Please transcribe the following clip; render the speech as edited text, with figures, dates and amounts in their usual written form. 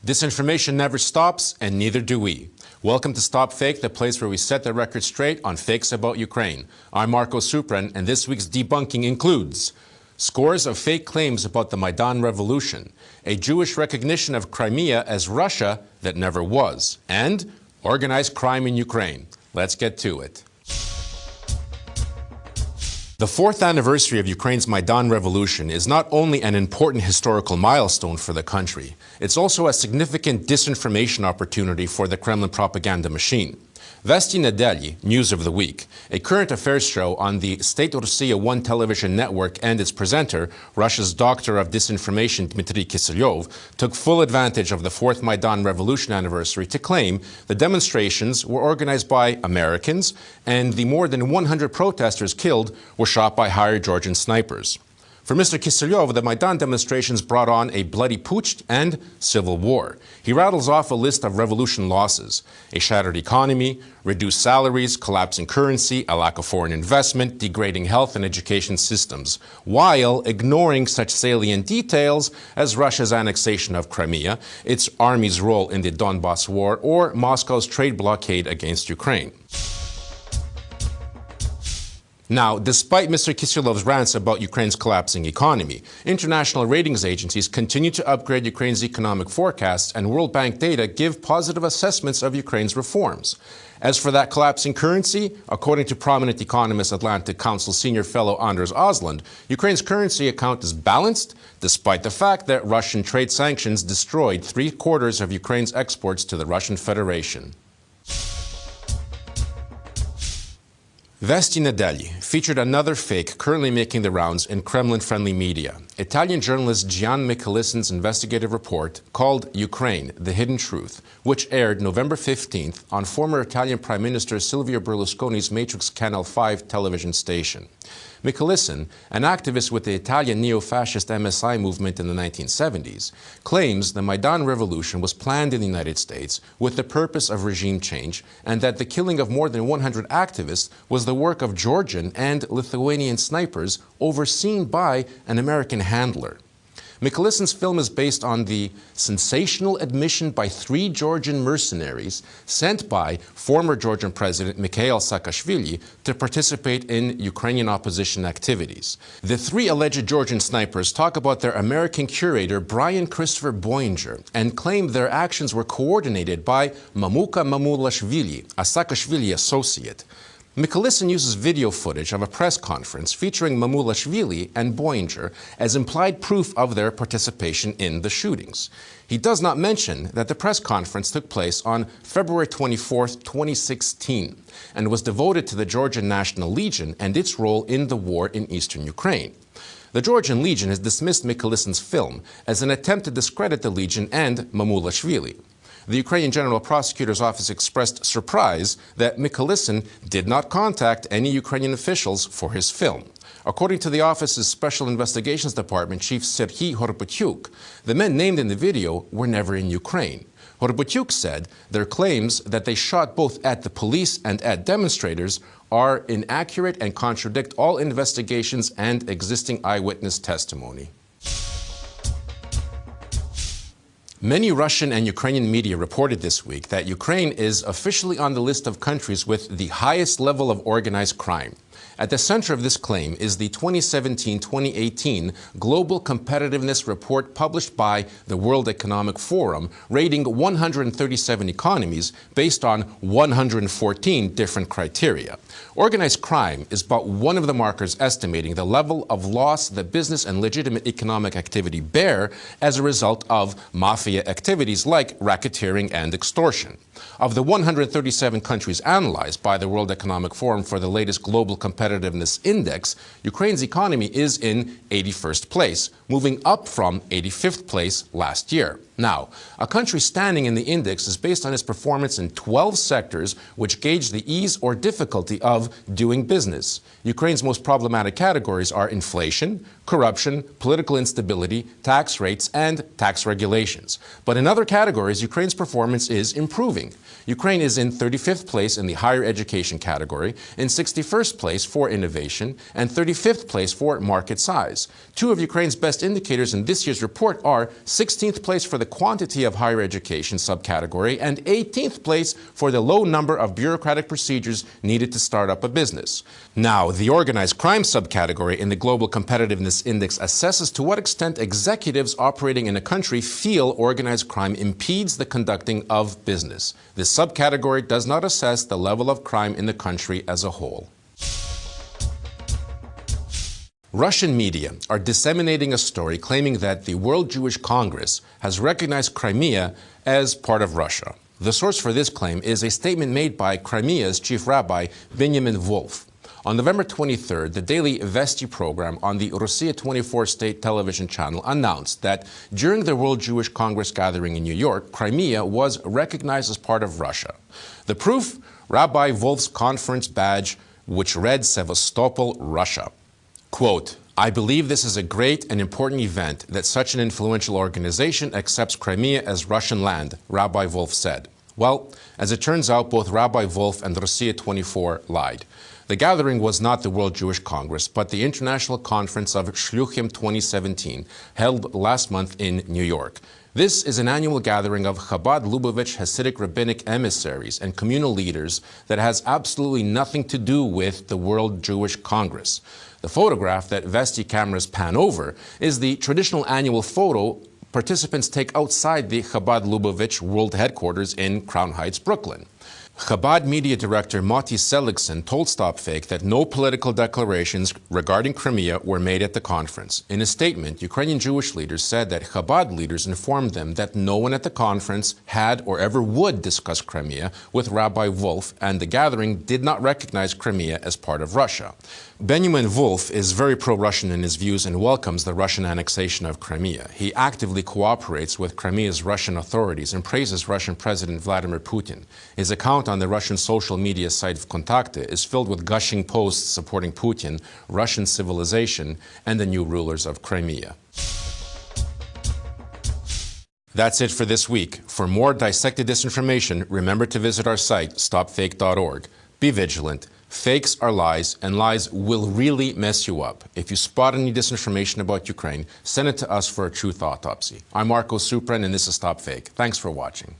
Disinformation never stops, and neither do we. Welcome to Stop Fake, the place where we set the record straight on fakes about Ukraine. I'm Marco Suprun, and this week's debunking includes scores of fake claims about the Maidan revolution, a Jewish recognition of Crimea as Russia that never was, and organized crime in Ukraine. Let's get to it. The fourth anniversary of Ukraine's Maidan revolution is not only an important historical milestone for the country, it's also a significant disinformation opportunity for the Kremlin propaganda machine. Vesti Nedeli, News of the Week, a current affairs show on the State Russia 1 television network, and its presenter, Russia's doctor of disinformation Dmitry Kiselyov, took full advantage of the fourth Maidan revolution anniversary to claim the demonstrations were organized by Americans and the more than 100 protesters killed were shot by hired Georgian snipers. For Mr. Kiselyov, the Maidan demonstrations brought on a bloody putsch and civil war. He rattles off a list of revolution losses: a shattered economy, reduced salaries, collapsing currency, a lack of foreign investment, degrading health and education systems, while ignoring such salient details as Russia's annexation of Crimea, its army's role in the Donbas war, or Moscow's trade blockade against Ukraine. Now, despite Mr. Kiselyov's rants about Ukraine's collapsing economy, international ratings agencies continue to upgrade Ukraine's economic forecasts, and World Bank data give positive assessments of Ukraine's reforms. As for that collapsing currency, according to prominent economist Atlantic Council senior fellow Anders Osland, Ukraine's currency account is balanced despite the fact that Russian trade sanctions destroyed 3/4 of Ukraine's exports to the Russian Federation. Vesti Nedeli featured another fake currently making the rounds in Kremlin-friendly media. Italian journalist Gian Michelissen's investigative report called Ukraine, The Hidden Truth, which aired November 15th on former Italian Prime Minister Silvio Berlusconi's Matrix Canal 5 television station. Michelissen, an activist with the Italian neo-fascist MSI movement in the 1970s, claims the Maidan revolution was planned in the United States with the purpose of regime change, and that the killing of more than 100 activists was the work of Georgian and Lithuanian snipers overseen by an American handler. Michelissen's film is based on the sensational admission by 3 Georgian mercenaries sent by former Georgian President Mikhail Saakashvili to participate in Ukrainian opposition activities. The 3 alleged Georgian snipers talk about their American curator Brian Christopher Boinger and claim their actions were coordinated by Mamuka Mamulashvili, a Saakashvili associate. Michelissen uses video footage of a press conference featuring Mamulashvili and Boinger as implied proof of their participation in the shootings. He does not mention that the press conference took place on February 24, 2016, and was devoted to the Georgian National Legion and its role in the war in eastern Ukraine. The Georgian Legion has dismissed Michelissen's film as an attempt to discredit the Legion and Mamulashvili. The Ukrainian General Prosecutor's Office expressed surprise that Michelissen did not contact any Ukrainian officials for his film. According to the office's Special Investigations Department Chief Serhiy Horbatyuk, the men named in the video were never in Ukraine. Horbatyuk said their claims that they shot both at the police and at demonstrators are inaccurate and contradict all investigations and existing eyewitness testimony. Many Russian and Ukrainian media reported this week that Ukraine is officially on the list of countries with the highest level of organized crime. At the center of this claim is the 2017-2018 Global Competitiveness Report published by the World Economic Forum, rating 137 economies based on 114 different criteria. Organized crime is but one of the markers estimating the level of loss that business and legitimate economic activity bear as a result of mafia activities like racketeering and extortion. Of the 137 countries analyzed by the World Economic Forum for the latest Global Competitiveness Index, Ukraine's economy is in 81st place, moving up from 85th place last year. Now, a country's standing in the index is based on its performance in 12 sectors which gauge the ease or difficulty of doing business. Ukraine's most problematic categories are inflation, corruption, political instability, tax rates, and tax regulations. But in other categories, Ukraine's performance is improving. Ukraine is in 35th place in the higher education category, in 61st place for innovation, and 35th place for market size. Two of Ukraine's best indicators in this year's report are 16th place for the the quantity of higher education subcategory and 18th place for the low number of bureaucratic procedures needed to start up a business. Now, the organized crime subcategory in the Global Competitiveness Index assesses to what extent executives operating in a country feel organized crime impedes the conducting of business. This subcategory does not assess the level of crime in the country as a whole. Russian media are disseminating a story claiming that the World Jewish Congress has recognized Crimea as part of Russia. The source for this claim is a statement made by Crimea's chief rabbi, Benjamin Wolf. On November 23rd, the daily Vesti program on the Russia 24 state television channel announced that during the World Jewish Congress gathering in New York, Crimea was recognized as part of Russia. The proof? Rabbi Wolf's conference badge, which read Sevastopol, Russia. Quote, "I believe this is a great and important event that such an influential organization accepts Crimea as Russian land," Rabbi Wolf said. Well, as it turns out, both Rabbi Wolf and Russia 24 lied. The gathering was not the World Jewish Congress, but the International Conference of Shluchim 2017, held last month in New York. This is an annual gathering of Chabad Lubavitch Hasidic rabbinic emissaries and communal leaders that has absolutely nothing to do with the World Jewish Congress. The photograph that Vesti cameras pan over is the traditional annual photo participants take outside the Chabad Lubavitch World Headquarters in Crown Heights, Brooklyn. Chabad media director Moti Seligson told StopFake that no political declarations regarding Crimea were made at the conference. In a statement, Ukrainian Jewish leaders said that Chabad leaders informed them that no one at the conference had or ever would discuss Crimea with Rabbi Wolf, and the gathering did not recognize Crimea as part of Russia. Benjamin Wolf is very pro-Russian in his views and welcomes the Russian annexation of Crimea. He actively cooperates with Crimea's Russian authorities and praises Russian President Vladimir Putin. His account on the Russian social media site Vkontakte is filled with gushing posts supporting Putin, Russian civilization, and the new rulers of Crimea. That's it for this week. For more dissected disinformation, remember to visit our site, stopfake.org. Be vigilant. Fakes are lies, and lies will really mess you up. If you spot any disinformation about Ukraine, send it to us for a truth autopsy. I'm Marco Suprun, and this is Stop Fake. Thanks for watching.